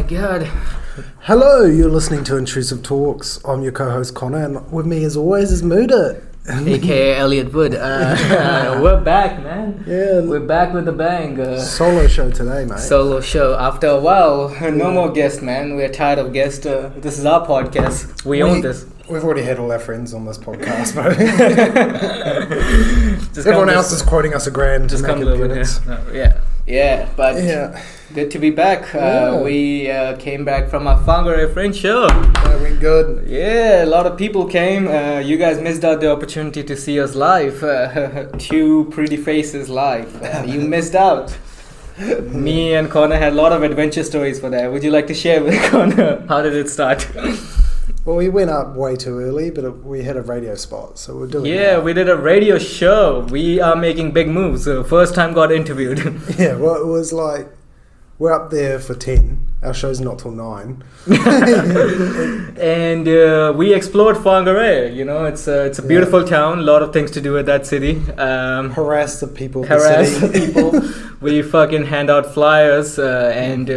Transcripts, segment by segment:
god. Hello, you're listening to Intrusive Talks. I'm your co-host Connor, and with me as always is Mudit. AKA Elliot Wood. We're back, man. Yeah. We're back with a bang. Solo show today, mate. Solo show. After a while, no more guests, man. We're tired of guests. This is our podcast. We own this. We've already had all our friends on this podcast, bro. Everyone else is quoting us a grand. Just come live with us. But good to be back. We came back from our Whangarei Fringe show. That went good. Yeah, a lot of people came. You guys missed out the opportunity to see us live. Two pretty faces live. You missed out. Me and Connor had a lot of adventure stories for that. Would you like to share with Connor? How did it start? Well, we went up way too early, but we had a radio spot, so we're doing that. We did a radio show. We are making big moves. First time got interviewed. Yeah, well, it was like, we're up there for 10. Our show's not till 9. And we explored Whangarei. You know, it's a beautiful town. A lot of things to do at that city. Harass the people. The people. We fucking hand out flyers and...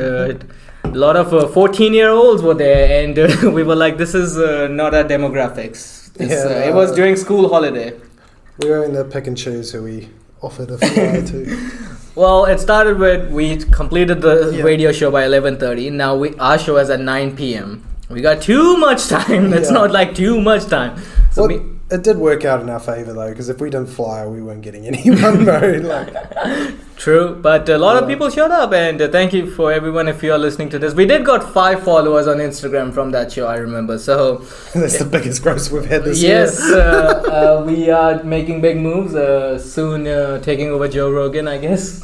a lot of 14-year-olds were there, and we were like, this is not our demographics. It was during school holiday. We were in the pick and choose who we offered a flyer to. Well, it started with, we completed the radio show by 11:30. Now our show is at 9 p.m. We got too much time. It's not like too much time. So it did work out in our favour though, because if we didn't flyer, we weren't getting anyone married. True, but a lot of people showed up, and thank you for everyone if you are listening to this. We did got 5 followers on Instagram from that show, I remember. So that's the biggest growth we've had this year. Yes, we are making big moves. Soon taking over Joe Rogan, I guess.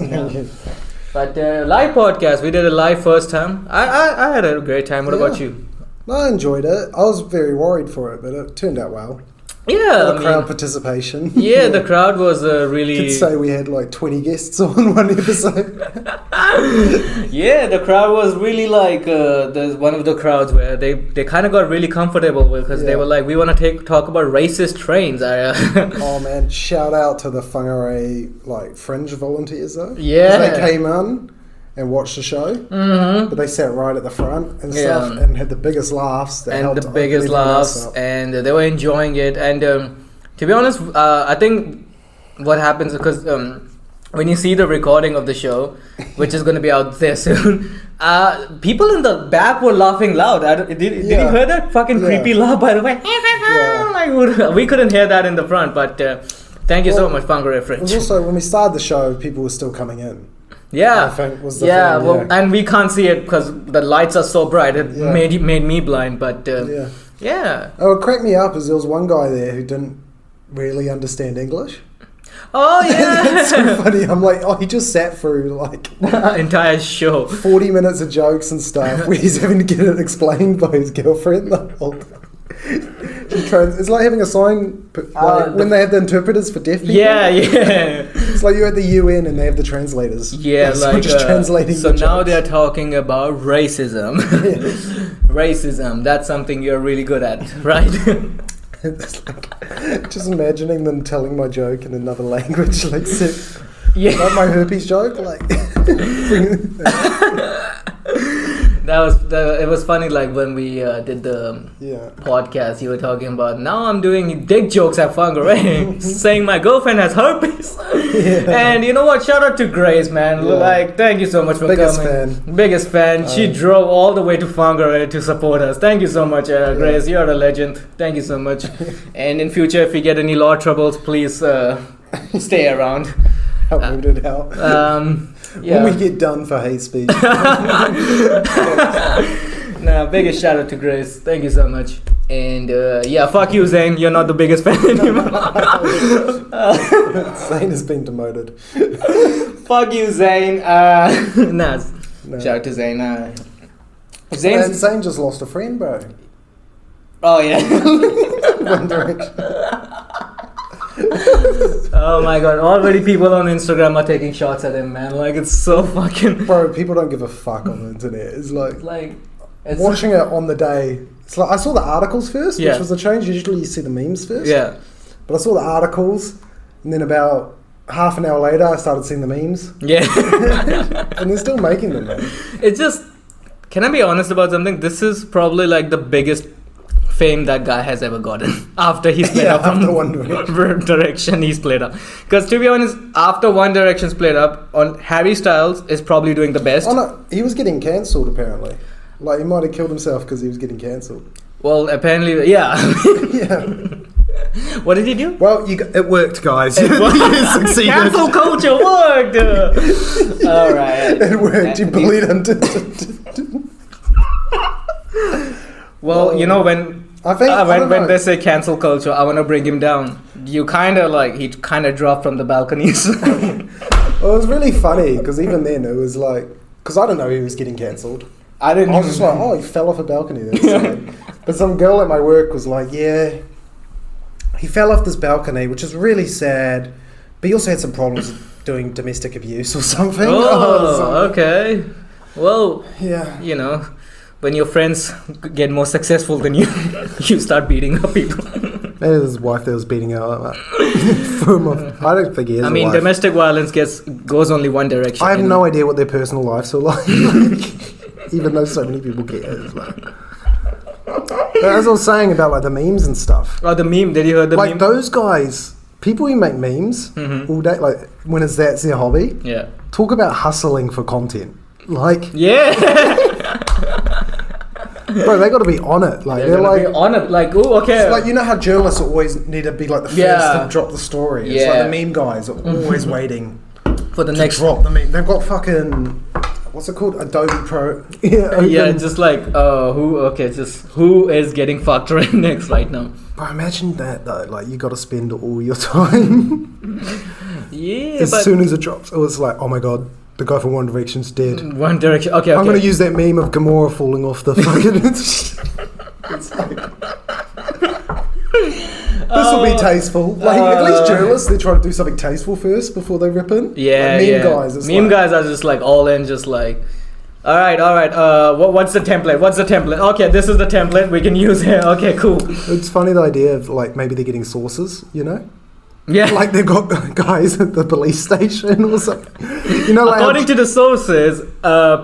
But live podcast, we did a live first time. I had a great time. What about you? I enjoyed it. I was very worried for it, but it turned out well. Yeah, crowd participation. Yeah, the crowd was really... You could say we had like 20 guests on one episode. Yeah, the crowd was really like... there's one of the crowds where they kind of got really comfortable because they were like, we want to talk about racist trains. Oh man, shout out to the Whangarei Fringe volunteers though. Yeah. They came on and watched the show, but they sat right at the front and stuff and had the biggest laughs. And they were enjoying it. And to be honest, I think what happens because when you see the recording of the show, which is going to be out there soon, people in the back were laughing loud. Did you hear that fucking creepy laugh, by the way? We couldn't hear that in the front, but thank you so much, Whangarei Fringe. Also, when we started the show, people were still coming in. Yeah, I think was the thing, and we can't see it because the lights are so bright. It made me blind, but Oh, what cracked me up is there was one guy there who didn't really understand English. Oh yeah, that's so funny. I'm like, he just sat through entire show, 40 minutes of jokes and stuff where he's having to get it explained by his girlfriend the whole time. It's like having a sign when they have the interpreters for deaf people. Yeah. It's like you're at the UN and they have the translators. Yeah, just translating. So now they're talking about racism. Racism. That's something you're really good at, right? It's just imagining them telling my joke in another language, like my herpes joke, It was funny, like when we did the podcast, you were talking about, now I'm doing dick jokes at Whangarei, saying my girlfriend has herpes. And you know what, shout out to Grace, man. Thank you so much for coming. Biggest fan. She drove all the way to Whangarei to support us. Thank you so much, Grace. You're a legend. Thank you so much. And in future, if we get any law troubles, please stay around. Help me it out. When we get done for hate speech. Biggest shout out to Grace. Thank you so much. And fuck you, Zane. You're not the biggest fan anymore. Zane has been demoted. Fuck you, Zane. Shout out to Zane. Zane just lost a friend, bro. Oh yeah. One Direction. Oh my god, already people on Instagram are taking shots at him, man. It's so fucking... Bro, people don't give a fuck on the internet. It's watching it on the day. It's I saw the articles first, which was a change. Usually you see the memes first. Yeah. But I saw the articles, and then about half an hour later I started seeing the memes. Yeah. And they're still making them, man. It's just... Can I be honest about something? This is probably like the biggest fame that guy has ever gotten after he split up from One Direction. He split up, because to be honest, after One Direction split up, on Harry Styles is probably doing the best. Oh no, he was getting cancelled apparently. Like he might have killed himself because he was getting cancelled. Well, apparently, yeah. Yeah. What did he do? Well, it worked, guys. It worked. Cancel culture worked. All right. It worked. You bullied him. Well, you know, when they say cancel culture, I want to bring him down. He kind of dropped from the balconies. Well, it was really funny because even then it was like, because I didn't know he was getting cancelled. I was just like, oh, he fell off a balcony. But some girl at my work was like, yeah, he fell off this balcony, which is really sad. But he also had some problems doing domestic abuse or something. Oh, okay. Well, yeah, you know, when your friends get more successful than you, you start beating up people. Maybe his wife that was beating out like that. I don't think he is. I mean, domestic violence goes only one direction. I have no idea what their personal lives are like. Even though so many people care. But as I was saying about like the memes and stuff. Oh, the meme. Did you hear the meme? Like those guys, people who make memes all day, like when that's their hobby. Yeah. Talk about hustling for content. Like. Yeah. Bro, they got to be on it. Like they're like on it. Like, oh, okay. It's like, you know how journalists always need to be like the first to drop the story. It's like the meme guys are always waiting for the next drop the meme. They've got fucking. What's it called? Adobe Pro. Yeah, just like who is getting fucked right next right now. But imagine that though. Like you got to spend all your time. Yeah. As soon as it drops, it's like, oh my god, the guy from One Direction's dead. One Direction. Okay. I'm gonna use that meme of Gamora falling off the fucking. It's like. This will be tasteful. Like at least journalists, they try to do something tasteful first before they rip in. Yeah, like meme guys. Meme guys are just like all in, just like, all right. What's the template? Okay, this is the template we can use here. Okay, cool. It's funny the idea of like maybe they're getting sources, you know. Yeah. Like they've got guys at the police station or something. You know, like according to the sources,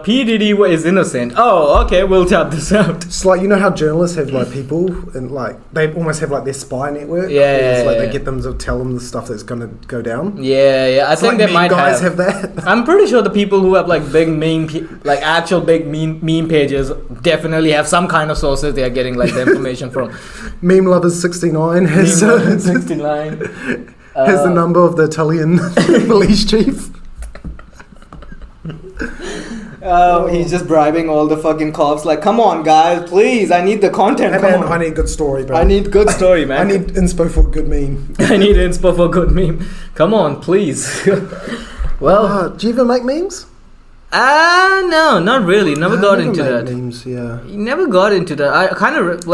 P. Diddy is innocent. Oh, okay, we'll tap this out. It's like, you know how journalists have like people and like they almost have like their spy network. Yeah. It's like they get them to tell them the stuff that's going to go down. Yeah. I think like they might guys have that. I'm pretty sure the people who have like big meme, like actual big meme pages, definitely have some kind of sources they are getting like the information from. Meme Lovers 69 has 69. Has the number of the Italian police chief. He's just bribing all the fucking cops. Like, come on, guys, please. I need the content. Hey, man, I need a good story, bro. I need good story, man. I need inspo for a good meme. I need inspo for a good meme. Come on, please. Well, do you ever make memes? No, not really. Never got into that. Memes, yeah. Never got into that. I kind of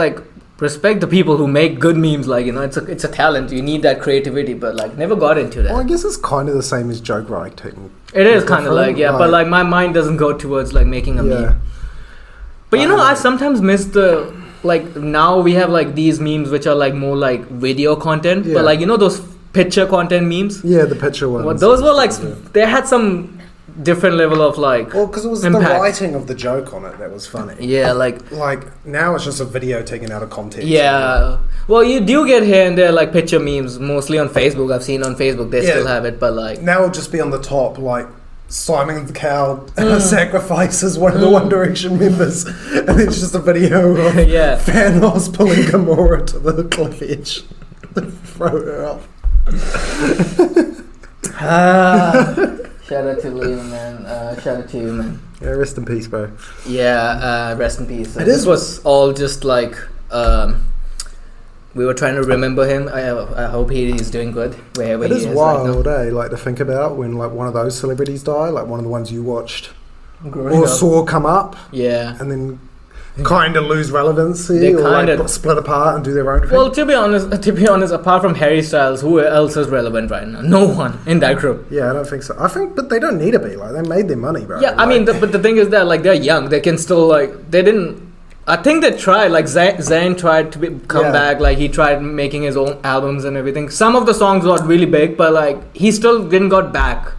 respect the people who make good memes. Like, you know, it's a talent. You need that creativity, but like never got into that. Well, I guess it's kind of the same as joke writing. It is kind of like, yeah, but like my mind doesn't go towards like making a meme. But you know, I sometimes miss the, like, now we have like these memes which are like more like video content, but like, you know, those picture content memes. Yeah, the picture ones. Well, those were like they had some different level of like, well, because it was impact. The writing of the joke on it that was funny. Yeah, like now it's just a video taken out of context. Yeah, well, you do get here and there like picture memes, mostly on Facebook. I've seen on Facebook they still have it, but like now it'll just be on the top, like Simon the Coward sacrifices one of the One Direction members, and it's just a video of Thanos pulling Gamora to the cliff edge, throw her off. Shout out to Liam, man. Shout out to you, man. Yeah, rest in peace, bro. Yeah, rest in peace. This was all just like we were trying to remember him. I hope he's doing good wherever he is. It is wild, like to think about when like one of those celebrities die, like one of the ones you watched or saw come up. Yeah, and then kind of lose relevancy. They kind of split apart and do their own thing. Well, to be honest, apart from Harry Styles, who else is relevant right now? No one in that group. Yeah, I don't think so. But they don't need to be. Like, they made their money, bro. Yeah, I mean, but the thing is that like they're young. They can still like they didn't. I think they tried. Like Zayn tried to come back. Like he tried making his own albums and everything. Some of the songs got really big, but like he still didn't got back.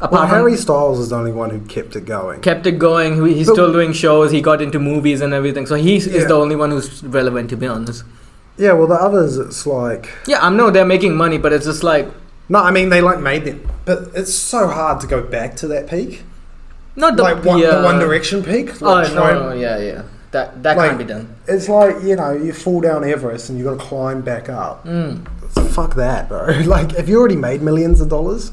Harry Styles is the only one who kept it going. He's still doing shows. He got into movies and everything. So he is the only one who's relevant, to be honest. Yeah, well, the others, it's like... Yeah, I know they're making money, but it's just like... No, I mean, they like made them. But it's so hard to go back to that peak. Not the... Like the One Direction peak. Like yeah. That can't be done. It's like, you fall down Everest and you got to climb back up. Fuck that, bro. Like, if you already made millions of dollars...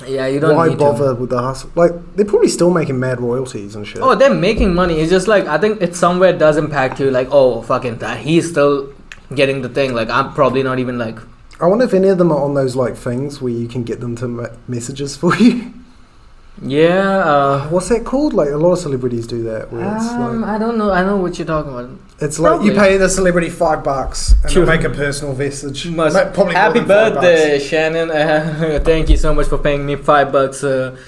Yeah, you don't why need bother with the hustle? Like, they're probably still making mad royalties and shit. Oh, they're making money. It's just like, I think it somewhere does impact you. Like, oh, fucking that. He's still getting the thing. Like, I'm probably not even like... I wonder if any of them are on those, like, things where you can get them to messages for you. Yeah. What's that called? Like, a lot of celebrities do that. Where it's like, I don't know. I know what you're talking about. It's probably. Like, you pay the celebrity $5 and they'll make a personal message. Probably happy birthday, Shannon. Thank you so much for paying me $5.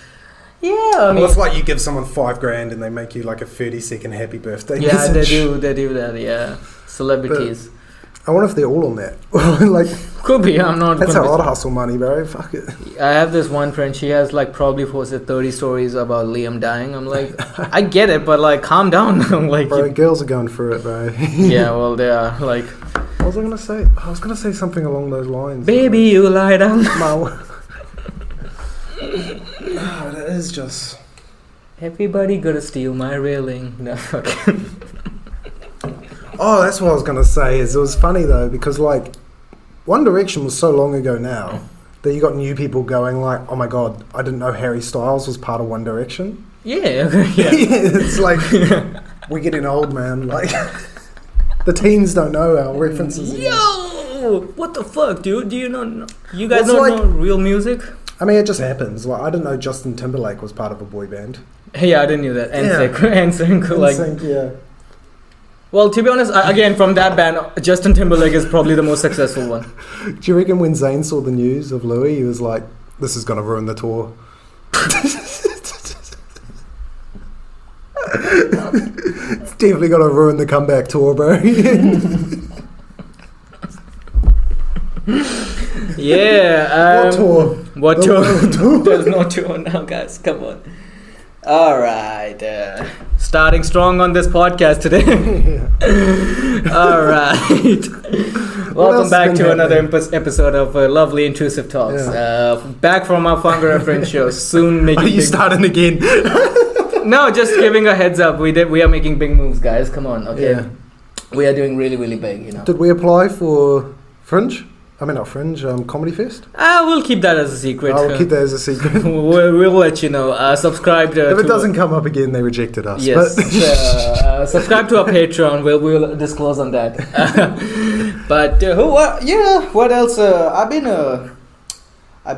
Yeah, I mean... Well, it's like you give someone $5,000 and they make you, like, a 30-second happy birthday message. Yeah, they do that, yeah. Celebrities. But I wonder if they're all on that. Like, could be, I'm not... That's how I'd hustle money, bro. Fuck it. I have this one friend, she has, like, probably posted 30 stories about Liam dying. I'm like, I get it, but, like, calm down. I'm like... Bro, girls are going through it, bro. Yeah, well, they are, like... What was I going to say? I was going to say something along those lines. Baby, you lie down. No, that is just... Everybody gotta steal my railing. No, fucking... Oh, that's what I was going to say. Is it was funny, though, because, like, One Direction was so long ago now that you got new people going, like, oh, my God, I didn't know Harry Styles was part of One Direction. Yeah, okay, yeah. It's like, we're getting old, man. Like, the teens don't know our references. Yo! What the fuck, dude? Do you not know? You guys don't know real music? I mean, it just happens. Like, I didn't know Justin Timberlake was part of a boy band. Yeah, I didn't know that. NSYNC, like... NSYNC, yeah. Well, to be honest, again, from that band, Justin Timberlake is probably the most successful one. Do you reckon when Zayn saw the news of Louis, he was like, this is going to ruin the tour? It's definitely going to ruin the comeback tour, bro. Yeah. What tour? There's no tour now, guys. Come on. All right. Starting strong on this podcast today. All right. Welcome back to another episode of Lovely Intrusive Talks. Yeah. Back from our Whangarei Fringe show. Soon making. Are you starting again? No, just giving a heads up. We are making big moves, guys. Come on. Okay. Yeah. We are doing really, really big. You know. Did we apply for Fringe? I mean, not Fringe, Comedy Fest? We'll keep that as a secret. I'll keep that as a secret. we'll let you know. Subscribe to... If it doesn't come up again, they rejected us. Yes. But subscribe to our Patreon. We'll disclose on that. But what else? I've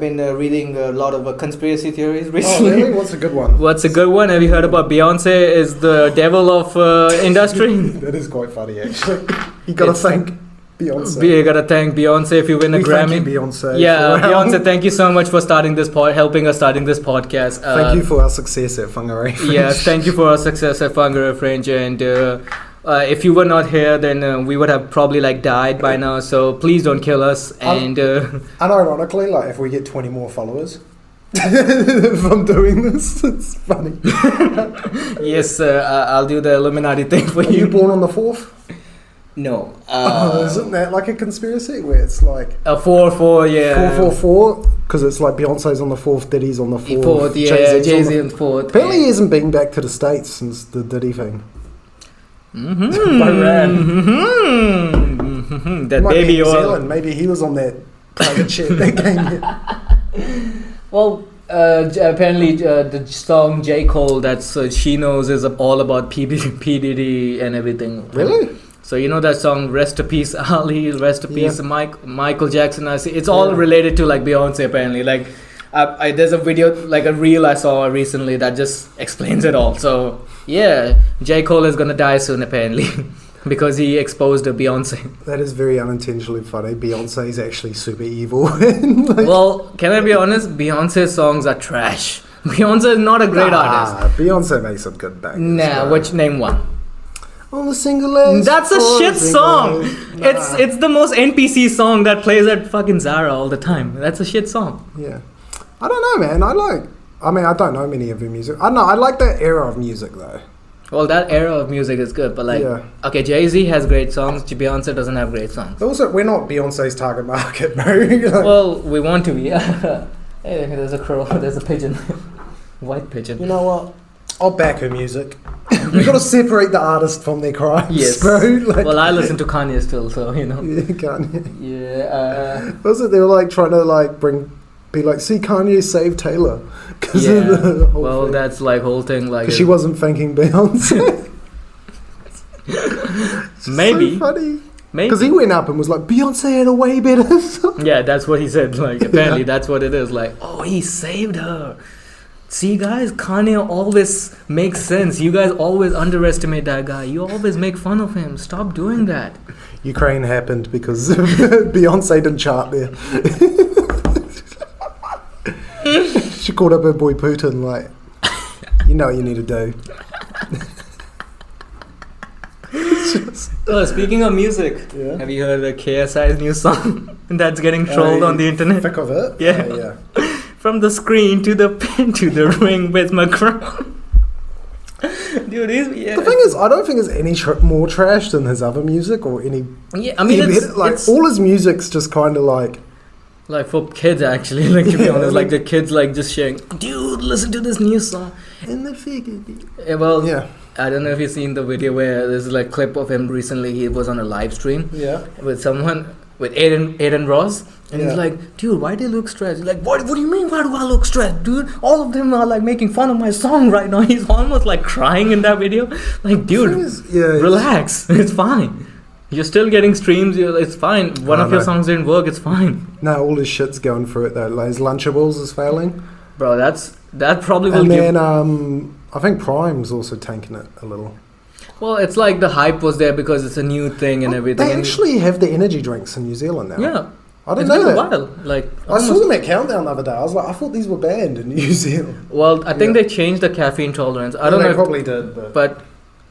been reading a lot of conspiracy theories recently. Oh, really? What's a good one? What's a good one? Have you heard about Beyonce is the devil of industry? That is quite funny, actually. You gotta thank Beyonce. You gotta thank Beyonce if you win a Grammy. Thank you, Beyonce. Yeah, Beyonce, thank you so much for helping us starting this podcast. Thank you for our success at Whangarei Fringe. Yes, thank you for our success at Whangarei Fringe. And if you were not here, then we would have probably died by now. So please don't kill us. And unironically, if we get 20 more followers from doing this, it's funny. Yes, I'll do the Illuminati thing for you. Are you born on the 4th? No. Isn't that like a conspiracy where it's like a 4-4, yeah. 4-4-4, because it's like Beyonce's on the 4th, Diddy's on the 4th. Yeah, Jay-Z on the 4th. Apparently he hasn't been back to the States since the Diddy thing. That baby oil. Maybe he was on that private jet that came here. Well, apparently the song J. Cole that's She Knows is all about P. Diddy and everything. Really? So you know that song Rest in Peace Ali, Rest in Peace Michael Jackson. It's all related to Beyonce apparently. There's a video, a reel I saw recently that just explains it all. So yeah, J. Cole is gonna die soon apparently because he exposed Beyonce. That is very unintentionally funny. Beyonce is actually super evil. Well, can I be honest? Beyonce's songs are trash. Beyonce is not a great artist. Beyonce makes some good bangers. Nah, which name one? On the single legs. That's a shit song. Nah. It's the most NPC song that plays at fucking Zara all the time. That's a shit song. Yeah. I don't know, man. I mean, I don't know many of her music. I don't know. I like that era of music though. Well, that era of music is good, but like, okay, Jay-Z has great songs. Beyonce doesn't have great songs. Also, we're not Beyonce's target market, bro. Well, we want to be. Hey, there's a crow. There's a pigeon. White pigeon. You know what? I'll back her music. We've got to separate the artist from their crimes, yes. bro. Like, well, I listen to Kanye still, so you know. Yeah, Kanye. Yeah. Was it they were like trying to like be like, see, Kanye saved Taylor because of the whole thing. That's like whole thing like. Because she wasn't thanking Beyonce. Maybe. So funny. Maybe. Because he went up and was like, Beyonce had a way better song. Yeah, that's what he said. Like, apparently that's what it is. Like, oh, he saved her. See, guys, Kanye always makes sense. You guys always underestimate that guy. You always make fun of him. Stop doing that. Ukraine happened because Beyonce didn't chart there. She called up her boy Putin, like, you know what you need to do. Oh, speaking of music, have you heard the KSI's new song that's getting trolled on the internet? Thick of it? Yeah. From the screen to the pin to the ring with my crown. Dude, the thing is, I don't think it's any more trash than his other music or any. Yeah, I mean, it's all his music's just kind of like for kids actually. Like to be honest, like the kids like just sharing. Dude, listen to this new song. And the figure. Yeah. I don't know if you've seen the video where there's like clip of him recently. He was on a live stream. With someone with Aiden Ross. And he's like, dude, why do you look stressed? He's like, what do you mean, why do I look stressed, dude? All of them are like making fun of my song right now. He's almost like crying in that video. Like, dude, relax. It's fine. You're still getting streams. It's fine. One of your songs didn't work. It's fine. No, all his shit's going through it though. Like his Lunchables is failing. Bro, that probably will give... And then I think Prime's also tanking it a little. Well, it's like the hype was there because it's a new thing and everything. They actually have the energy drinks in New Zealand now. Yeah. I didn't know that. It's been a while. Like, I saw them at Countdown the other day. I was like, I thought these were banned in New Zealand. Well, I think they changed the caffeine tolerance. I don't know. They probably did. But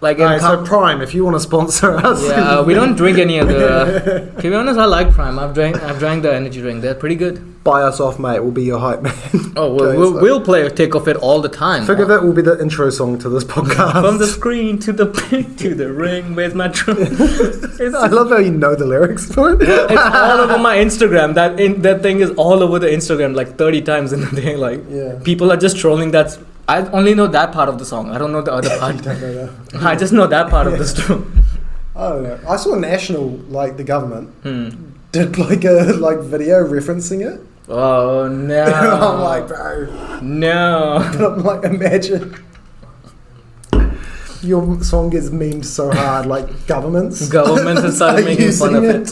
like so Prime, if you want to sponsor us. Yeah, we don't drink any of the... To be honest, I like Prime. I've drank the energy drink. They're pretty good. Buy us off, mate. We'll be your hype man. Oh, we'll play a take of it all the time. Figure that will be the intro song to this podcast. From the screen to the pin to the ring, where's my drum? I love how you know the lyrics for it. It's all over my Instagram. That thing is all over the Instagram like 30 times in a day. Like, people are just trolling that. I only know that part of the song. I don't know the other part. You don't know that. I just know that part of the story. I don't know. I saw National, like the government, did like a video referencing it. Oh no! I'm like, bro. No. I'm like, imagine your song gets memed so hard, like governments have started making fun of it.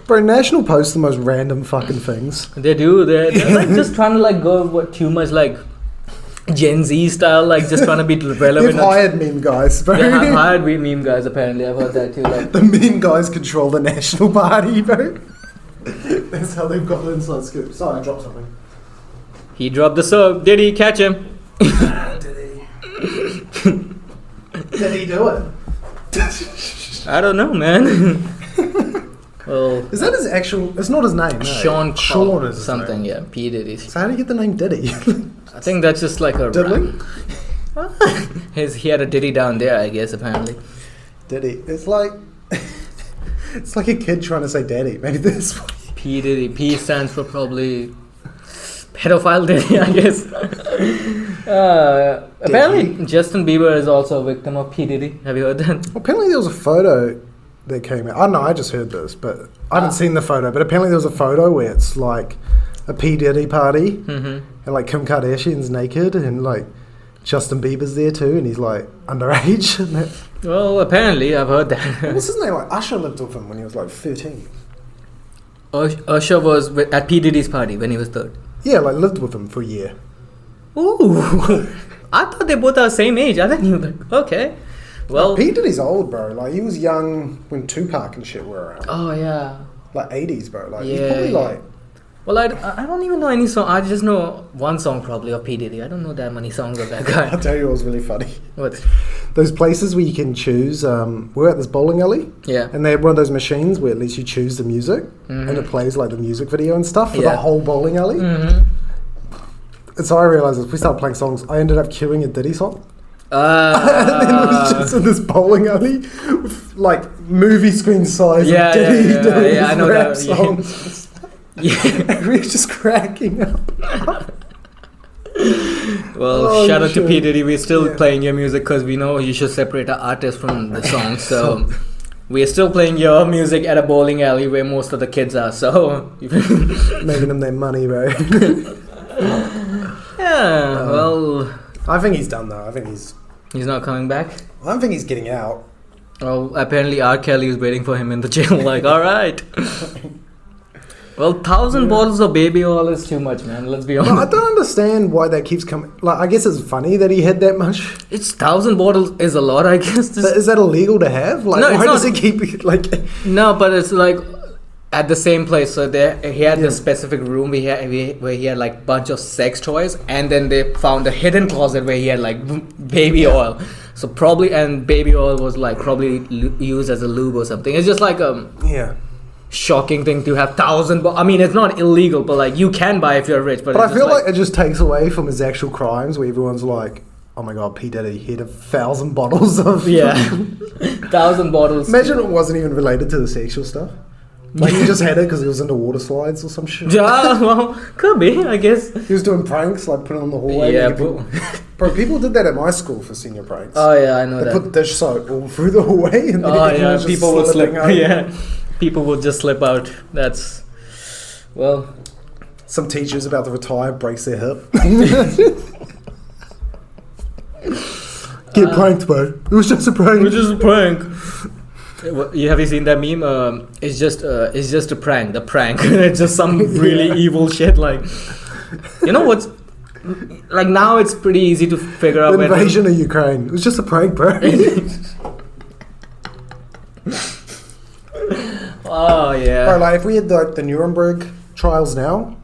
Bro, National posts the most random fucking things. They do. They're like just trying to like go too much like Gen Z style, like just trying to be relevant. They've hired meme guys, bro. They have hired meme guys. Apparently, I've heard that too. Like the meme guys control the National Party, bro. That's how they've got the inside scoop. Sorry, I dropped something. He dropped the soap. Did he catch him? Did he? Did he do it? I don't know, man. Well, is that his actual? It's not his name. No. Sean is something. Yeah, P Diddy. So how do you get the name Diddy? I think that's just like a Diddling. He had a Diddy down there, I guess. Apparently, Diddy. It's like a kid trying to say daddy. Maybe this one. P Diddy. P stands for probably pedophile Diddy, I guess. Apparently, Justin Bieber is also a victim of P Diddy. Have you heard that? Well, apparently, there was a photo that came out. I don't know. I just heard this, but I haven't seen the photo. But apparently, there was a photo where it's like a P Diddy party, and like Kim Kardashian's naked, and like Justin Bieber's there too, and he's like underage. Well, apparently, I've heard that. What's his name? Like Usher lived with him when he was like 13. Usher was at P Diddy's party when he was 3rd. Yeah, like lived with him for a year. Ooh, I thought they both are the same age. I didn't even like. Okay, well, P Diddy's old, bro. Like he was young when Tupac and shit were around. Oh yeah, like 80s, bro. Like he's probably like. Well, I don't even know any song. I just know one song probably of P Diddy. I don't know that many songs of that guy. I'll tell you what was really funny. What? Those places where you can choose. We're at this bowling alley. Yeah. And they have one of those machines where it lets you choose the music, and it plays like the music video and stuff for the whole bowling alley. And so I realised if we started playing songs, I ended up queuing a Diddy song. And then it was just in this bowling alley with like movie screen size of Diddy doing his rap songs. Yeah. We were just cracking up. Well, shout out to P. Diddy. We're still playing your music because we know you should separate the artist from the song. So we're still playing your music at a bowling alley where most of the kids are. So making them their money, bro. Yeah. Well, I think he's done though. I think he's not coming back. I don't think he's getting out. Well, apparently R. Kelly is waiting for him in the jail. Like, all right. Well, 1,000 bottles of baby oil is too much, man. Let's be honest. No, I don't understand why that keeps coming. Like, I guess it's funny that he had that much. It's 1,000 bottles is a lot, I guess. Is that illegal to have? Like, no, why does he keep it, like... No, but it's like at the same place. So he had this specific room where he had like bunch of sex toys, and then they found a hidden closet where he had like baby oil. So probably, and baby oil was like probably used as a lube or something. It's just like shocking thing to have 1,000. I mean, it's not illegal, but like you can buy if you're rich. But I feel like it just takes away from his actual crimes, where everyone's like, "Oh my god, P Diddy had 1,000 bottles of 1,000 bottles." Imagine it wasn't even related to the sexual stuff. Like he just had it because he was into water slides or some shit. Yeah, well, could be, I guess. He was doing pranks, like putting on the hallway. Yeah, bro, people did that at my school for senior pranks. Oh yeah, I know they that. They put dish soap all through the hallway, and then people would slip. Yeah, people would just slip out. That's some teacher's about to retire, breaks their hip. Get pranked, bro. It was just a prank. It was just a prank. Have you seen that meme? It's just a prank. The prank. It's just some really evil shit. Like, you know what's like now? It's pretty easy to figure out. The invasion of Ukraine. It was just a prank, bro. Oh yeah. Bro, like if we had like the Nuremberg trials now.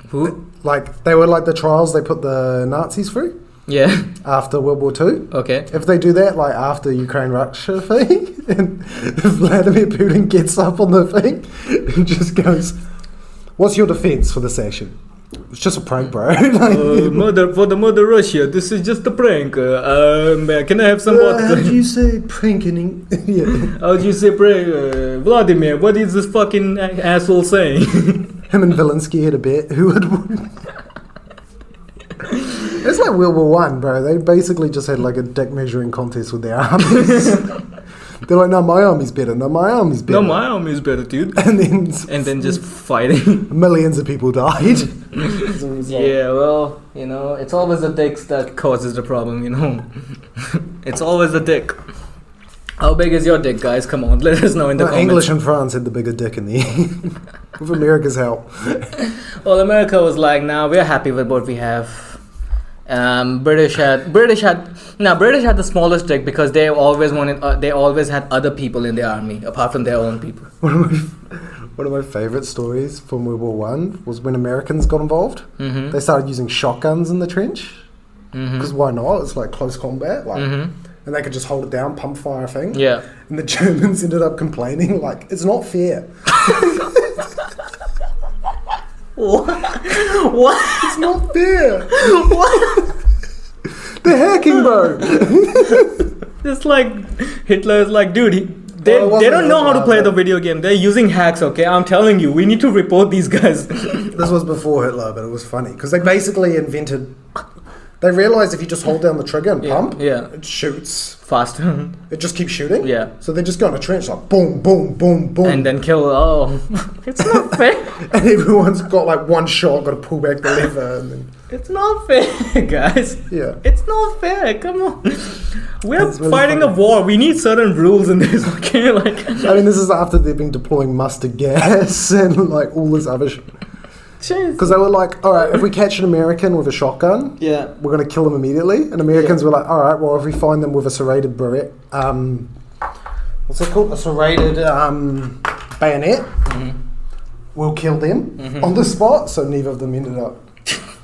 Who? Like they were like the trials they put the Nazis through. Yeah. After World War II. Okay. If they do that, like after Ukraine-Russia thing, and Vladimir Putin gets up on the thing and just goes, "What's your defense for this action?" It's just a prank, bro. Mother Russia, this is just a prank. Can I have some vodka? How do you say pranking? How do you say prank? Vladimir, what is this fucking asshole saying? Him and Zelensky had a bet who would win. It's like World War One, bro. They basically just had like a dick measuring contest with their armies. They're like, "No, my army's better. No, my army's better. No, my army's better, dude." And then just fighting. Millions of people died. Yeah, well, you know, it's always the dicks that causes the problem, you know. It's always the dick. How big is your dick, guys? Come on, let us know in the comments. English and France had the bigger dick in the end. With America's help. Well, America was like, "Nah, we're happy with what we have." British had the smallest dick because they always had other people in the army apart from their own people. One of my favorite stories from World War One was when Americans got involved. Mm-hmm. They started using shotguns in the trench because why not? It's like close combat, and they could just hold it down, pump fire a thing. Yeah, and the Germans ended up complaining like it's not fair. What? It's not fair. What? They're hacking, bro. It's like Hitler is like, dude, they don't know how to play the video game. They're using hacks, okay? I'm telling you, we need to report these guys. This was before Hitler, but it was funny because they basically invented. They realized if you just hold down the trigger and pump, it shoots faster. It just keeps shooting. Yeah. So they just go in a trench like boom, boom, boom, boom, and then kill. Oh, it's not fair. And everyone's got like one shot, got to pull back the lever, and then. It's not fair, guys. Yeah. It's not fair. Come on. We're really fighting funny. a war. We need certain rules in this, okay? Like. I mean, this is after they've been deploying mustard gas and like all this other shit. Because they were like, all right, if we catch an American with a shotgun, we're going to kill him immediately. And Americans were like, all right, well, if we find them with a serrated what's it called? A serrated bayonet, we'll kill them on the spot. So neither of them ended up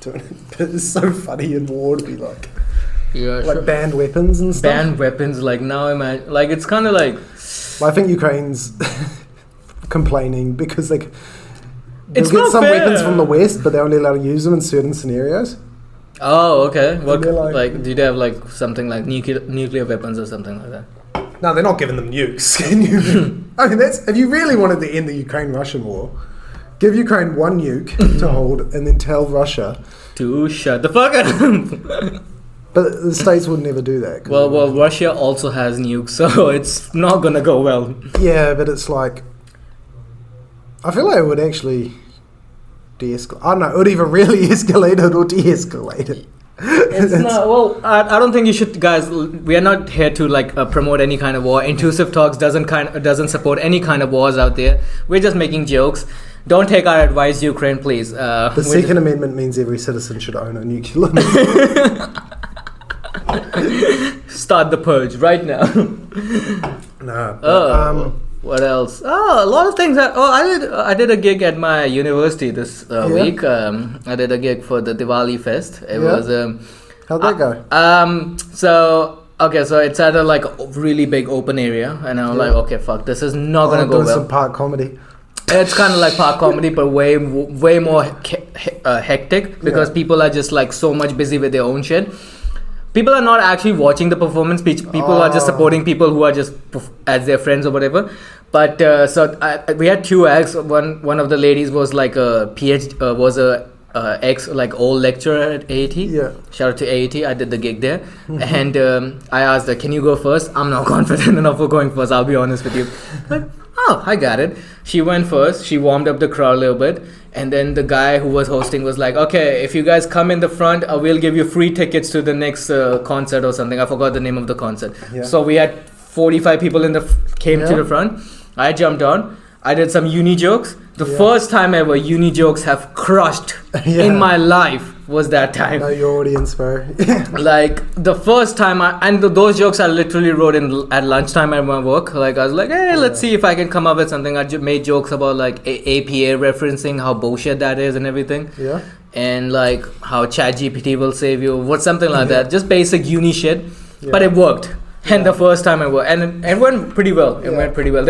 doing it. But it's so funny in war to be like, banned weapons and stuff. Banned weapons, like now, imagine, like it's kind of like. Well, I think Ukraine's complaining because It's get not some fair. weapons from the West, but they're only allowed to use them in certain scenarios. Oh, okay. What like do they have like something like nuclear weapons or something like that? No, they're not giving them nukes. I mean, if you really wanted to end the Ukraine-Russian war, give Ukraine one nuke to hold, and then tell Russia to shut the fuck up. But the States would never do that. Well, Russia also has nukes, so it's not gonna go well. Yeah, but it's like, I feel like it would actually de-escalate. I don't know, it would either really escalate it or de-escalate it. It's not. Well, I don't think you should, guys. We are not here to like promote any kind of war. Intrusive Talks doesn't support any kind of wars out there. We're just making jokes. Don't take our advice, Ukraine, please. The Second Amendment means every citizen should own a nuclear missile. Start the purge right now. No. But, what else? Oh, a lot of things. I did a gig at my university this week. I did a gig for the Diwali fest. It was. How'd that go? So it's at a like really big open area, and I'm like, okay, fuck, this is not gonna go well. Some park comedy. It's kind of like park comedy, but way more hectic because people are just like so much busy with their own shit. People are not actually watching the performance. People are just supporting people who are just as their friends or whatever. But we had two acts. One of the ladies was like a PhD, was a ex like old lecturer at AET. Yeah. Shout out to AET. I did the gig there, and I asked her, "Can you go first?" I'm not confident enough for going first. I'll be honest with you. But I got it. She went first. She warmed up the crowd a little bit. And then the guy who was hosting was like, okay, if you guys come in the front, we'll give you free tickets to the next concert or something. I forgot the name of the concert. Yeah. So we had 45 people came to the front. I jumped on. I did some uni jokes. The first time ever uni jokes have crushed in my life was that time. Know your audience, bro. Like the first time those jokes I literally wrote at lunchtime at my work. Like I was like, hey, let's see if I can come up with something. I made jokes about like APA referencing how bullshit that is and everything. Yeah. And like how ChatGPT will save you, something like that. Just basic uni shit. Yeah. But it worked. And the first time it worked. And it went pretty well. It went pretty well.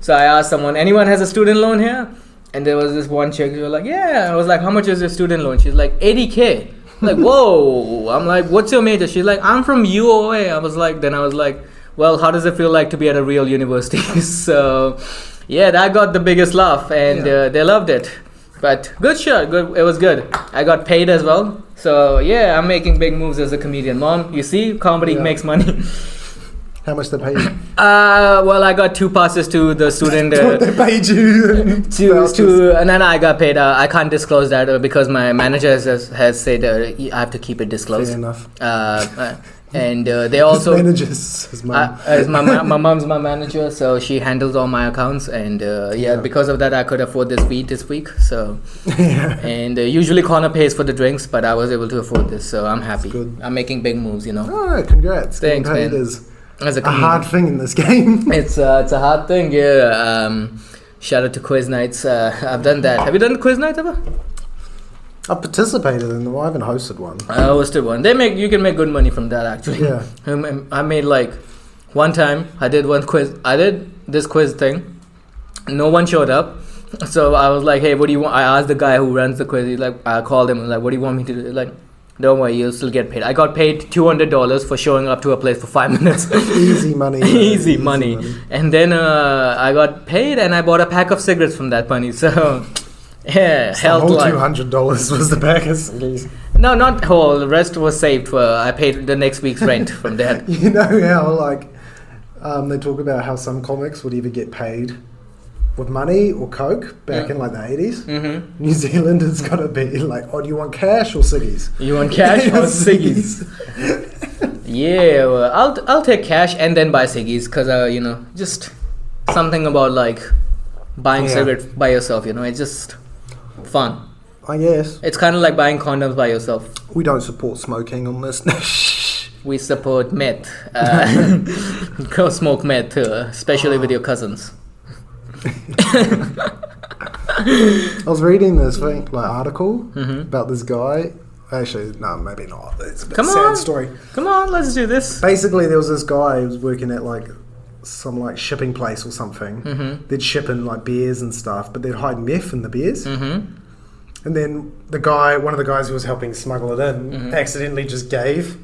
So I asked someone, anyone has a student loan here? And there was this one chick, she was like, yeah. I was like, how much is your student loan? She's like, 80K. I'm like, whoa. I'm like, what's your major? She's like, I'm from UOA. I was like, well, how does it feel like to be at a real university? So, yeah, that got the biggest laugh, and they loved it. But good shot. Good. It was good. I got paid as well. So, yeah, I'm making big moves as a comedian. Mom, you see, comedy makes money. How much they paid you? Well, I got 2 passes to the student. They paid you and then I got paid. I can't disclose that because my manager has said I have to keep it disclosed. Fair enough. And they also his mom. My mom's my manager, so she handles all my accounts. And because of that, I could afford this week. So and usually Connor pays for the drinks, but I was able to afford this, so I'm happy. I'm making big moves, you know. Oh, congrats! Thanks, man. It is a hard thing in this game. It's a hard thing, shout out to quiz nights. I've done that. Have you done quiz nights ever? I've participated in them. I haven't hosted one. I hosted one. You can make good money from that, actually. Yeah. I made like one time. I did one quiz. I did this quiz thing. No one showed up. So I was like, hey, what do you want? I asked the guy who runs the quiz. He's like, I called him. I was like, what do you want me to do? He's like, don't worry, you'll still get paid. I got paid $200 for showing up to a place for 5 minutes. Easy money. Easy money. And then I got paid and I bought a pack of cigarettes from that money. So, yeah, the whole $200 was the pack of cigarettes. No, not whole. The rest was saved for. I paid the next week's rent from that. You know how they talk about how some comics would either get paid with money or coke back in like the 80s. Mm-hmm. New Zealand has got to be like, do you want cash or ciggies? You want cash or ciggies? Yeah, well, I'll take cash and then buy ciggies because just something about like buying cigarettes by yourself. It's just fun. I guess it's kind of like buying condoms by yourself. We don't support smoking on this. We support meth. Go smoke meth, especially with your cousins. I was reading this article about this guy. Actually, no, maybe not. It's a bit sad story. Come on, let's do this. Basically, there was this guy who was working at some like shipping place or something. Mm-hmm. They'd ship in like beers and stuff, but they'd hide meth in the beers. Mm-hmm. And then one of the guys who was helping smuggle it in, accidentally just gave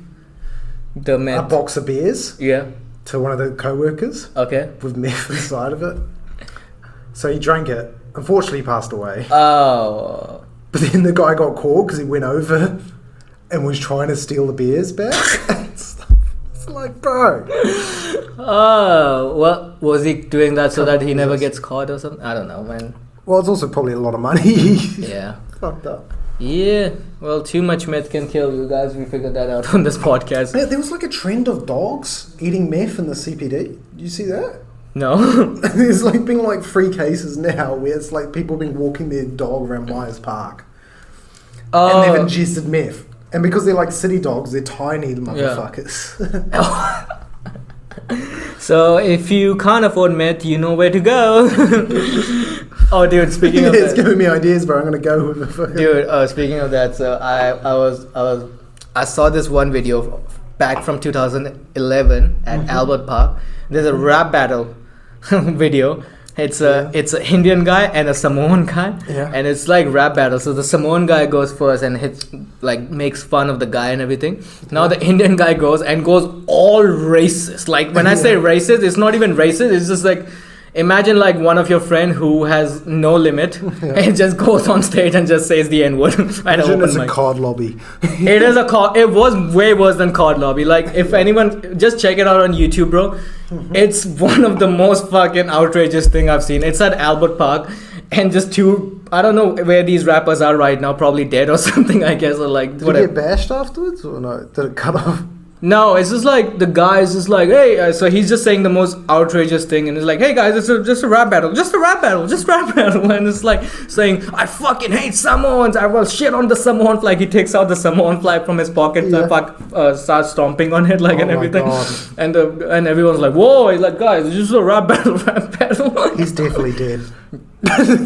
the meth. a box of beers. Yeah. To one of the co-workers. Okay. With meth inside of it. So he drank it. Unfortunately, he passed away. Oh. But then the guy got caught because he went over and was trying to steal the beers back. It's like, bro. Oh, well, was he doing that so that he never gets caught or something? I don't know, man. Well, it's also probably a lot of money. Yeah. Fucked up. Yeah. Well, too much meth can kill you guys. We figured that out on this podcast. Yeah, there was like a trend of dogs eating meth in the CPD. Did you see that? No. There's like been like 3 cases now where it's like people have been walking their dog around Myers Park. Oh. And they've ingested meth. And because they're like city dogs, they're tiny motherfuckers. Yeah. So if you can't afford meth, you know where to go. Oh, dude, speaking of that. It's giving me ideas, but I'm going to go with it. Dude, speaking of that, so I saw this one video back from 2011 at Albert Park. There's a rap battle video. It's a Indian guy and a Samoan guy, and it's like rap battle. So the Samoan guy goes first and makes fun of the guy and everything. Now the Indian guy goes all racist. Like when I say racist, it's not even racist. It's just like, imagine like one of your friend who has no limit and just goes on stage and just says the N-word. Imagine it's a card lobby. It is a card. It was way worse than card lobby. Like if anyone, just check it out on YouTube, bro. It's one of the most fucking outrageous thing I've seen. It's at Albert Park, and just I don't know where these rappers are right now. Probably dead or something, I guess, or like whatever. Did he get bashed afterwards, or no? Did it cut off? No, it's just like the guy is just like, hey, so he's just saying the most outrageous thing, and it's like, hey guys, it's just a rap battle, and it's like saying, I fucking hate Samoans, I will shit on the Samoan flag. He takes out the Samoan flag from his pocket and starts stomping on it and everything, and everyone's like, whoa, he's like, guys, it's just a rap battle. He's definitely dead.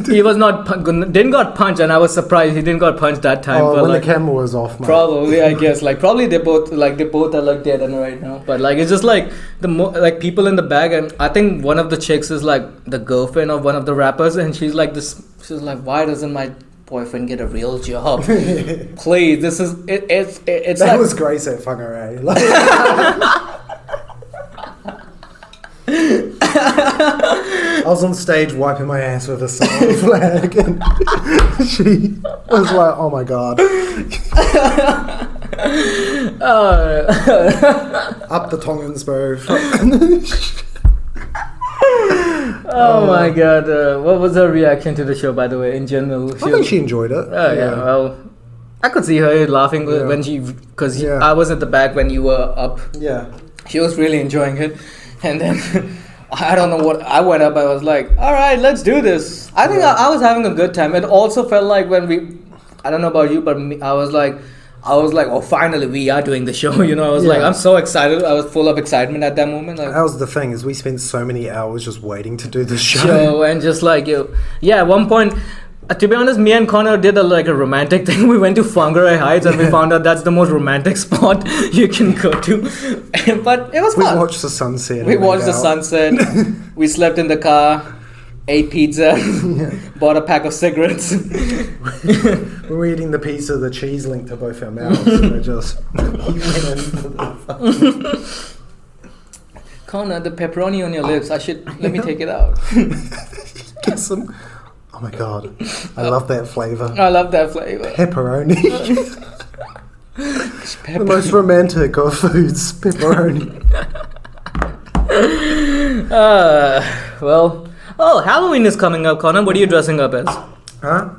He was didn't got punched, and I was surprised he didn't got punched that time. Oh, but when like, the camera was off, man. Probably, I guess. Like, probably they both are like dead and right now. But like, it's just like like people in the back, and I think one of the chicks is like the girlfriend of one of the rappers, and she's like, why doesn't my boyfriend get a real job? Please, this is it's that like, was Grace at Whangarei. I was on stage wiping my ass with a Samoan flag, and she was like, "Oh my god!" Up the Tongans, bro. Oh my god! What was her reaction to the show, by the way? In general, I think she enjoyed it. Oh yeah, well, I could see her laughing when because I was at the back when you were up. Yeah, she was really enjoying it. And then, I don't know what, I went up, I was like, all right, let's do this. I think I was having a good time. It also felt like when I don't know about you, but I was like, oh, finally we are doing the show. You know, I was like, I'm so excited. I was full of excitement at that moment. Like, that was the thing, is we spent so many hours just waiting to do the show. And just like, at one point, to be honest, me and Connor did a romantic thing. We went to Whangarei Heights and we found out that's the most romantic spot you can go to. But it was fun. We watched the sunset. We slept in the car, ate pizza, bought a pack of cigarettes. We were eating the pizza, the cheese linked to both our mouths. And we just Connor, the pepperoni on your lips. Let me take it out. Get some. Oh my god, I love that flavour. Pepperoni. The most romantic of foods, pepperoni. Halloween is coming up, Connor. What are you dressing up as? Huh?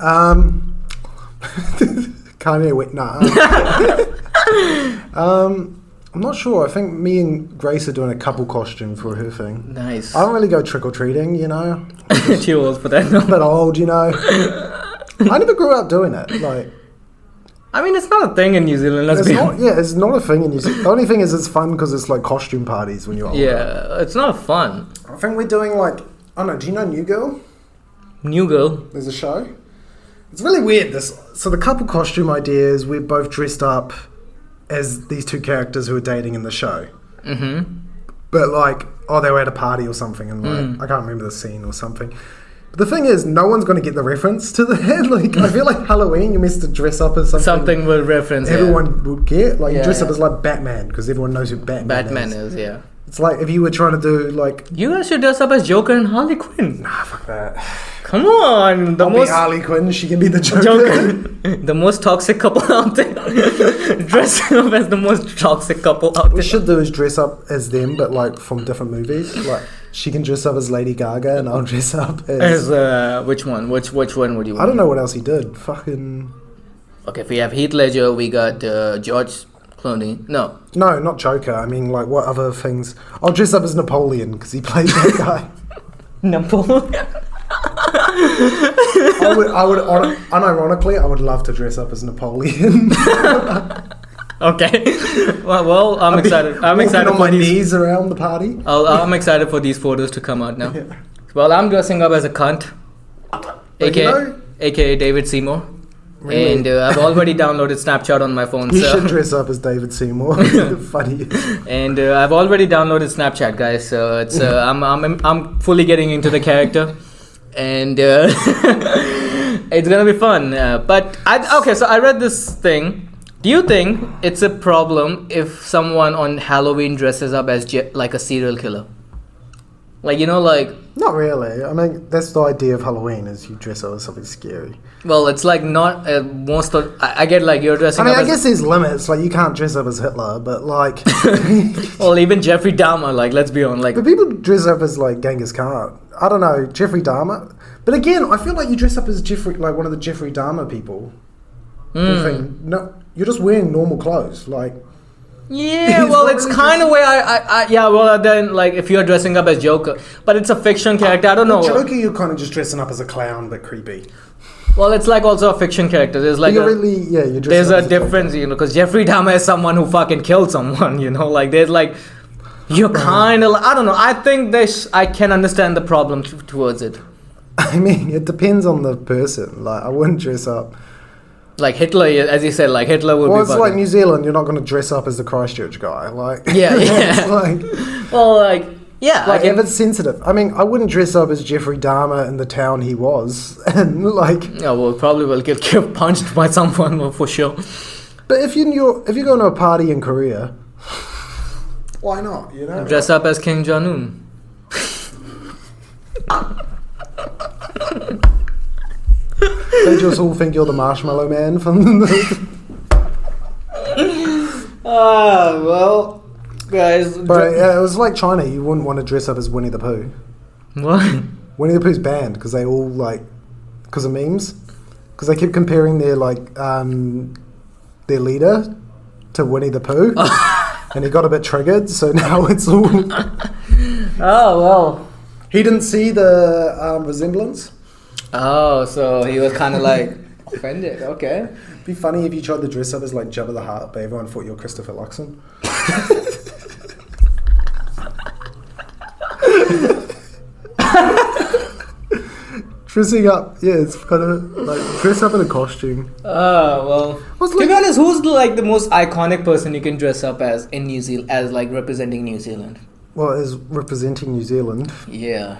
Kanye West. I'm not sure. I think me and Grace are doing a couple costume for her thing. Nice. I don't really go trick-or-treating, you know. Too old for that. No. A bit old, you know. I never grew up doing it. Like, I mean, it's not a thing in New Zealand. It's not a thing in New Zealand. The only thing is it's fun because it's like costume parties when you're older. Yeah, it's not fun. I think we're doing like, I don't know, do you know New Girl? New Girl? There's a show. It's really weird. So the couple costume ideas, we're both dressed up as these two characters who are dating in the show. Mm-hmm. But like, they were at a party or something, and like I can't remember the scene or something. But the thing is, no one's going to get the reference to that. Like, I feel like Halloween, you're meant to dress up as something. Something will reference. Everyone would get. Like, you dress up as like Batman because everyone knows who Batman is. Yeah. It's like if you were trying to do like. You guys should dress up as Joker and Harley Quinn. Nah, fuck that. Come on, I'll be Harley Quinn. She can be the Joker. The most toxic couple out there. Dressing up as the most toxic couple out there. What we should do is dress up as them, but like from different movies. Like she can dress up as Lady Gaga, and I'll dress up as which one? Which one would you want? I don't know what else he did. Fucking. Okay, if we have Heath Ledger, we got George Clooney. No, not Joker. I mean, like what other things? I'll dress up as Napoleon because he played that guy. Napoleon. I would unironically, I would love to dress up as Napoleon. Okay. Well, I'm excited. I'm excited on for my knees around the party. I'm excited for these photos to come out now. Yeah. Well, I'm dressing up as a cunt, aka David Seymour. Really? And I've already downloaded Snapchat on my phone. You should dress up as David Seymour. Funny. And I've already downloaded Snapchat, guys. So it's I'm fully getting into the character, and it's gonna be fun. So I read this thing. Do you think it's a problem if someone on Halloween dresses up as like a serial killer? Like, you know, like... Not really. I mean, that's the idea of Halloween, is you dress up as something scary. Well, it's like not most of... I get like you're dressing up I guess there's limits. Like, you can't dress up as Hitler, but like... Well, even Jeffrey Dahmer, like, let's be honest. Like, but people dress up as like Genghis Khan. I don't know, Jeffrey Dahmer. But again, I feel like you dress up as like one of the Jeffrey Dahmer people. No, you're just wearing normal clothes, like... Yeah, well, it's kind of where then, like, if you're dressing up as Joker, but it's a fiction character, I don't know. Joker, you're kind of just dressing up as a clown, but creepy. Well, it's like also a fiction character. There's like there's a difference, you know, because Jeffrey Dahmer is someone who fucking killed someone, you know, like, there's like, you're kind of, I don't know, I think I can understand the problem towards it. I mean, it depends on the person, like, I wouldn't dress up. Like Hitler, as you said, like Hitler would be... Well, it's like New Zealand, you're not going to dress up as the Christchurch guy, like... Yeah. Like, if it's sensitive. I mean, I wouldn't dress up as Jeffrey Dahmer in the town he was, and like... Yeah, well, probably will get punched by someone, for sure. But if you're going to a party in Korea, why not, you know? Dress up as Kim Jong-un. They just all think you're the Marshmallow Man from the... well, guys... But it was like China, you wouldn't want to dress up as Winnie the Pooh. What? Winnie the Pooh's banned because they all, like... Because of memes. Because they keep comparing their, like, their leader to Winnie the Pooh. And he got a bit triggered, so now it's all... Oh, well. He didn't see the resemblance. Oh, so he was kind of like offended. Okay. It'd be funny if you tried to dress up as like Jabba the Hutt, but everyone thought you were Christopher Luxon. Dressing up, yeah, it's kind of like dress up in a costume. Oh, well. To be honest, who's like the most iconic person you can dress up as in New Zealand, as like representing New Zealand? Well, as representing New Zealand. Yeah.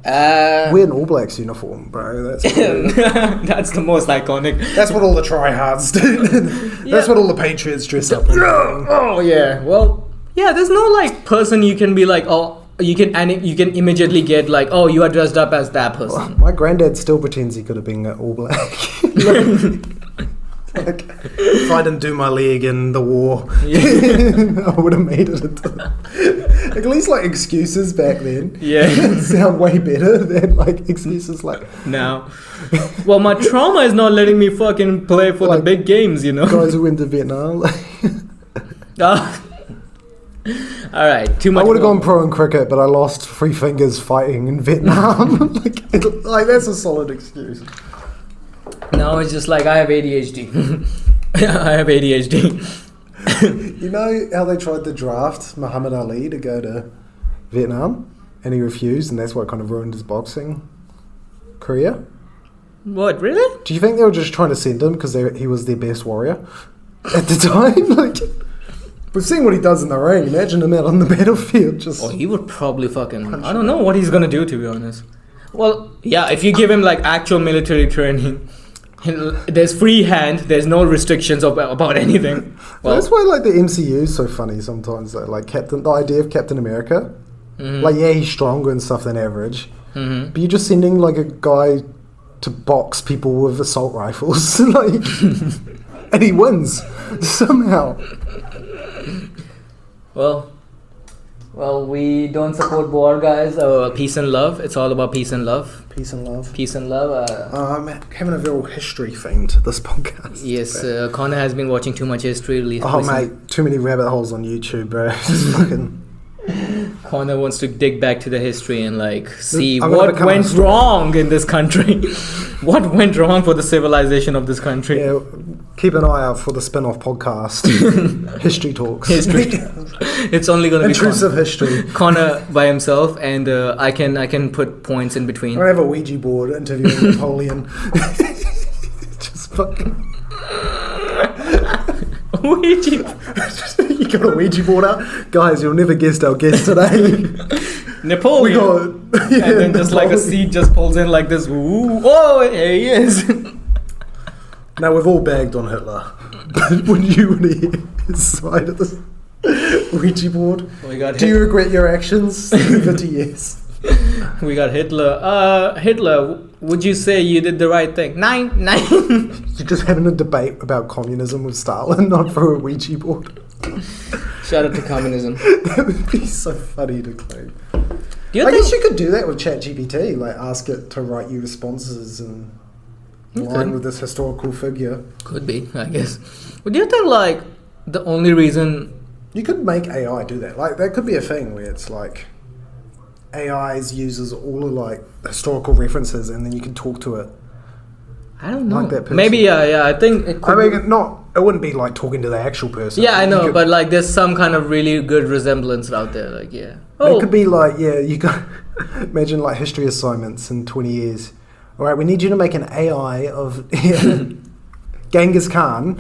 Wear an All Blacks uniform, bro. That's that's the most iconic. That's what all the tryhards do. That's what all the Patriots dress up in. Oh yeah. Well, yeah. There's no like person you can be like, oh, you can immediately get like, oh, you are dressed up as that person. Well, my granddad still pretends he could have been an All Black. Like, if I didn't do my leg in the war, I would have made it into... Like, at least, like, excuses back then sound way better than, like, excuses like... Now. Well, my trauma is not letting me fucking play for like, the big games, you know? Guys who went to Vietnam, like... Alright, too much... I would have gone pro in cricket, but I lost 3 fingers fighting in Vietnam. like, that's a solid excuse. No, it's just like, I have ADHD. I have ADHD. You know how they tried to draft Muhammad Ali to go to Vietnam? And he refused, and that's what kind of ruined his boxing career? What, really? Do you think they were just trying to send him because he was their best warrior at the time? Like, We've seen what he does in the ring. Imagine him out on the battlefield. Just. Oh, he would probably fucking. I don't know what he's gonna do, to be honest. Well, yeah, if you give him like actual military training, there's free hand. There's no restrictions about anything. Well, that's why like the MCU is so funny sometimes. Though. Like the idea of Captain America. Like he's stronger and stuff than average. But you're just sending like a guy to box people with assault rifles, like, and he wins somehow. Well, we don't support war, guys. Peace and love. It's all about peace and love. Peace and love. Peace and love. I'm having a real history theme to this podcast. Yes, Connor has been watching too much history recently. Oh, mate, too many rabbit holes on YouTube, bro. Just fucking. Connor wants to dig back to the history and like see what went wrong in this country. What went wrong for the civilization of this country? Yeah, keep an eye out for the spin-off podcast, History Talks. History. It's only going to be Intrusive history. Connor by himself, and I can put points in between. I have a Ouija board interviewing Napoleon. Just fucking. Ouija. You got a Ouija board out? Guys, you'll never guess our guest today. Napoleon. And then Napoleon. Just like a seed just pulls in like this. Ooh, oh, here he is. Now, we've all bagged on Hitler. But would you want to hear his side of this Ouija board? Do you regret your actions 50 years? We got Hitler. Hitler, would you say you did the right thing? Nine. You're just having a debate about communism with Stalin, not for a Ouija board. Shout out to communism. That would be so funny to claim. I guess you could do that with ChatGPT, like ask it to write you responses and line with this historical figure. Could be, I guess. But do you think like the only reason you could make AI do that? Like that could be a thing where it's like AI uses all of like historical references and then you can talk to it. I don't know. Like that person. Maybe yeah. I think it could. I mean, it wouldn't be like talking to the actual person. Yeah, I know, but like there's some kind of really good resemblance out there. Like yeah. It could be like you got imagine like history assignments in 20 years. All right, we need you to make an AI of Genghis Khan.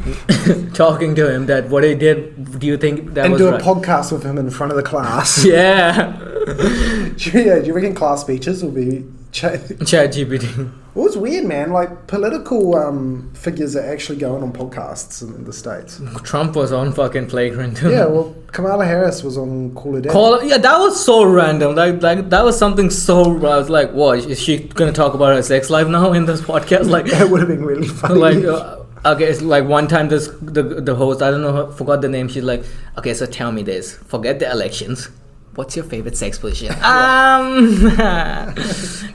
Talking to him that what he did, do you think that and was do right? a podcast with him in front of the class. Yeah. Do you reckon class speeches will be ChatGPT? Well, it's weird, man. Like political figures are actually going on podcasts in the States. Trump was on fucking Flagrant too. Yeah, well, Kamala Harris was on Call It Day. Yeah, that was so random. Like that was something so. I was like, what is she gonna talk about her sex life now in this podcast? Like that would have been really funny. Like. Okay, it's like one time the host, I don't know, forgot the name. She's like, okay, so tell me this. Forget the elections. What's your favorite sex position?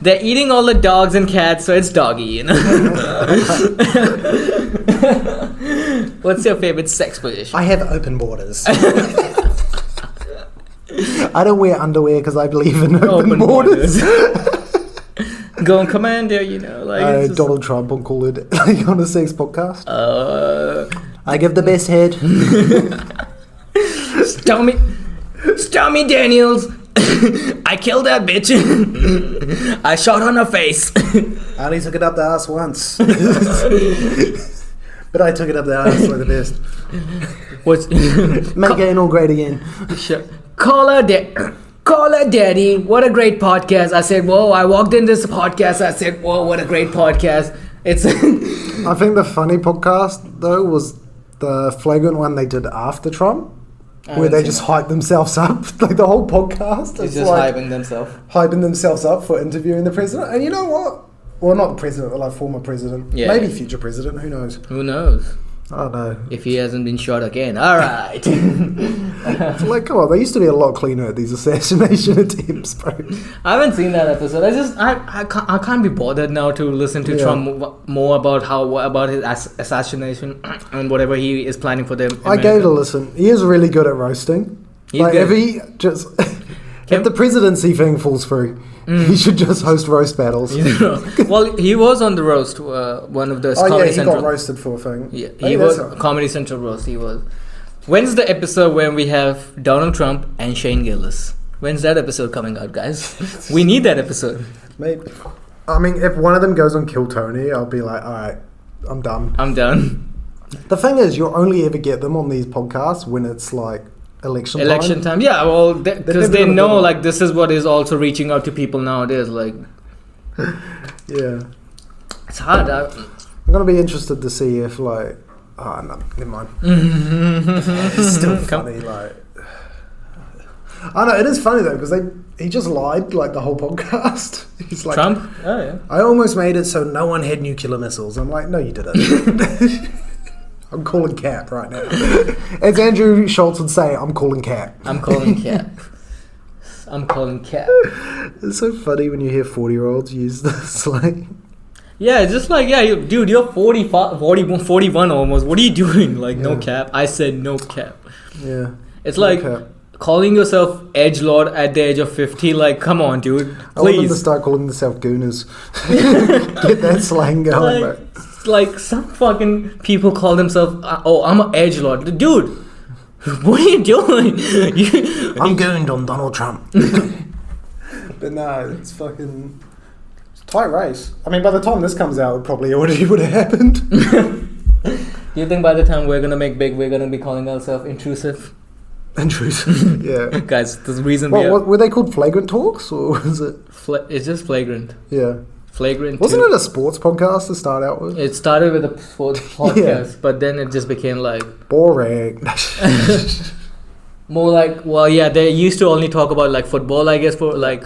They're eating all the dogs and cats, so it's doggy, you know. What's your favorite sex position? I have open borders. I don't wear underwear because I believe in open borders. Go and commander, you know, like Donald Trump on Call It on a sex podcast. I give the best head. Stormy Daniels. I killed that bitch. I shot on her face. I only took it up the ass once. But I took it up the ass like the best. Make anal great again. Call her daddy. What a great podcast. I said, whoa, I walked in this podcast. I said, whoa, what a great podcast. It's. I think the funny podcast, though, was the flagrant one they did after Trump. Where they just hype themselves up. Like the whole podcast. It's just like hyping themselves. Hyping themselves up for interviewing the president. And you know what? Well, not the president, but like former president. Yeah. Maybe future president. Who knows? Who knows? I don't know. If he hasn't been shot again. Alright. Like, come on. They used to be a lot cleaner at these assassination attempts, bro. I haven't seen that episode. I can't be bothered now to listen to Trump more about his assassination and whatever he is planning for them. I gave it a listen. He is really good at roasting. If he just... if the presidency thing falls through, he should just host roast battles. Well, he was on the roast, one of the Comedy Central. Got roasted for a thing. Yeah, he was Comedy Central roast. He was. When's the episode when we have Donald Trump and Shane Gillis? When's that episode coming out, guys? We need that episode. Maybe. I mean, if one of them goes on Kill Tony, I'll be like, all right, I'm done. The thing is, you'll only ever get them on these podcasts when it's like election time. Yeah, well, because they know like this is what is also reaching out to people nowadays. Like, yeah, it's hard. I'm gonna be interested to see if like, oh no, never mind. It's still funny. Like, I know it is funny though because he just lied like the whole podcast. He's like Trump. Oh yeah. I almost made it so no one had nuclear missiles. I'm like, no, you didn't. I'm calling Cap right now. As Andrew Schultz would say, I'm calling Cap. I'm calling Cap. I'm calling Cap. It's so funny when you hear 40-year-olds use this slang. Yeah, it's just like, yeah, dude, you're 41 almost. What are you doing? Like, no cap. I said no cap. Yeah. It's like calling yourself edgelord at the age of 50. Like, come on, dude. Please. I want them to start calling themselves gooners. Get that slang going, bro. Like some fucking people call themselves, I'm an edgelord. Dude, what are you doing? I'm gooned on Donald Trump. But no, it's fucking... It's a tight race. I mean, by the time this comes out, it probably already would have happened. Do you think by the time we're going to make big, we're going to be calling ourselves Intrusive? Intrusive, yeah. Guys, the reason what were they called? Flagrant Talks? Or was it... it's just Flagrant. Yeah. Flagrant. Wasn't it a sports podcast to start out with? It started with a sports podcast, but then it just became like... Boring. More like, well, yeah, they used to only talk about like football, I guess, for like...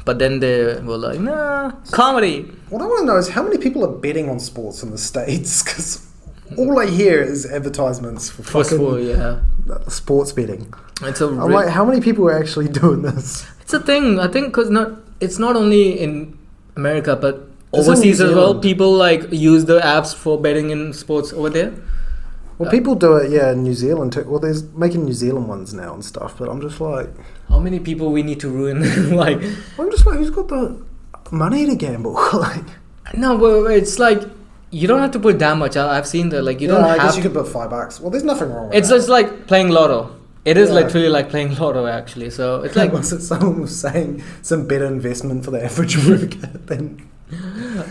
But then they were like, nah, comedy. What I want to know is how many people are betting on sports in the States? Because all I hear is advertisements for fucking sports betting. I'm like, how many people are actually doing this? It's a thing, I think, because it's not only in America, but overseas as well. People like use the apps for betting in sports over there. Well, people do it, in New Zealand too. Well, there's making New Zealand ones now and stuff, but I'm just like... How many people we need to ruin? Like... I'm just like, who's got the money to gamble? Like... No, but it's like, you don't have to put that much. I've seen that, like, you don't have I guess you could put $5. Well, there's nothing wrong with It's just like playing lotto. It is literally like playing lotto, actually. So it's like... Someone was saying some better investment for the average worker than...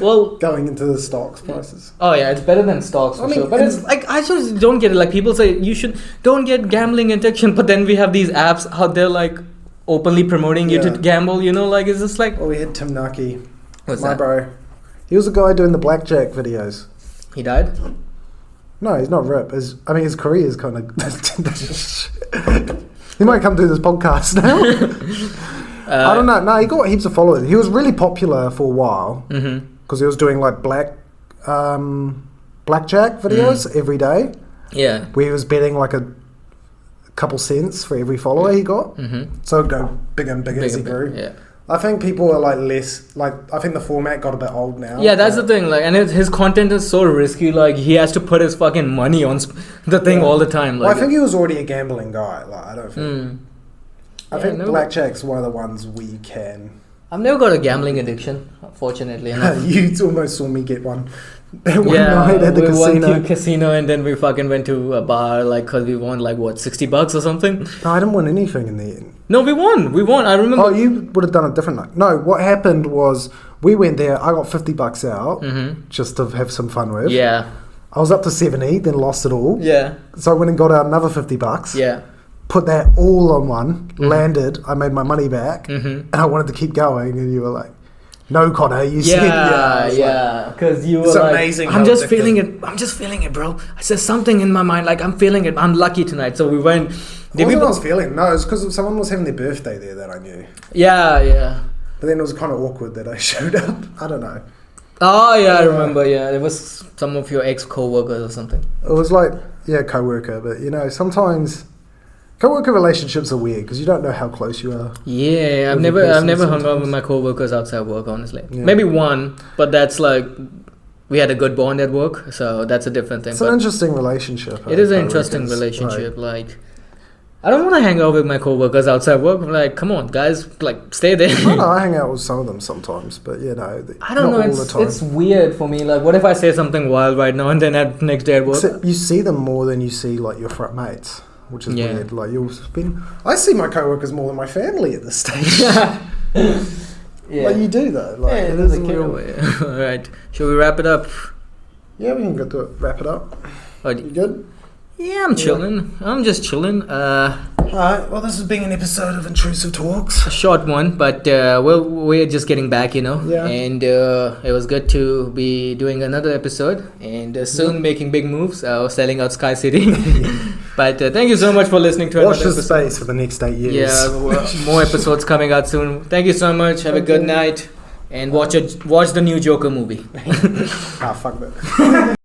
Well, going into the stocks prices. Oh yeah, it's better than stocks for sure. But it's like, I just don't get it. Like, people say you don't get gambling addiction, but then we have these apps out there like openly promoting you to gamble. You know, like, it's just like... Well, we had Tim Nucky. What's that? Bro. He was the guy doing the blackjack videos. He died? No, he's not rip. His career is kind of... He might come do this podcast now. I don't know. No, he got heaps of followers. He was really popular for a while because he was doing like blackjack videos every day. Yeah, where he was betting like a couple cents for every follower he got. So it'd go bigger and bigger as he grew. Yeah, I think people are like less like. I think the format got a bit old now. Yeah, that's the thing. Like, and his content is so risky. Like, he has to put his fucking money on the thing all the time. Like, well, I think he was already a gambling guy. Like, I don't think. I think blackjack's one of the ones we can... I've never got a gambling addiction, fortunately enough. You almost saw me get one. Night at the casino. We went to casino and then we fucking went to a bar, like, because we won, like, what, $60 or something? No, I didn't win anything in the end. No, we won. I remember... Oh, you would have done a different night. No, what happened was we went there, I got $50 out just to have some fun with. Yeah. I was up to 70, then lost it all. Yeah. So I went and got out another $50. Yeah. Put that all on one, landed, I made my money back, and I wanted to keep going, and you were like, no, Connor, you said... Yeah, because you were it's like... amazing I'm just feeling it, bro. I said something in my mind, like, I'm feeling it, I'm lucky tonight, so we went... What was I was feeling? No, it's because someone was having their birthday there that I knew. Yeah. But then it was kind of awkward that I showed up, I don't know. Oh, yeah, I remember, it was some of your ex-co-workers or something. It was like, co-worker, but, sometimes... Co-worker relationships are weird because you don't know how close you are. Yeah, I've never hung out with my co-workers outside work, honestly. Yeah. Maybe one, but that's like, we had a good bond at work, so that's a different thing. It's an interesting relationship. It is an interesting relationship. Right. Like, I don't want to hang out with my co-workers outside work. I'm like, come on, guys, like, stay there. I hang out with some of them sometimes, but I don't know. It's weird for me. Like, what if I say something wild right now and then at next day at work? Except you see them more than you see like your frat mates. Which is weird. Like, I see my co-workers more than my family at this stage. Like, you do though. Like, it is a way. All right. Shall we wrap it up? Yeah, we can wrap it up. You good? Yeah, I'm chilling. I'm just chilling. Alright, well, this has been an episode of Intrusive Talks. A short one, but we're just getting back, you know. Yeah. And it was good to be doing another episode and soon making big moves, selling out Sky City. But thank you so much for listening to Watch another this episode. space for the next 8 years. Yeah, more episodes coming out soon. Thank you so much. Have a good night. And watch the new Joker movie. Fuck that.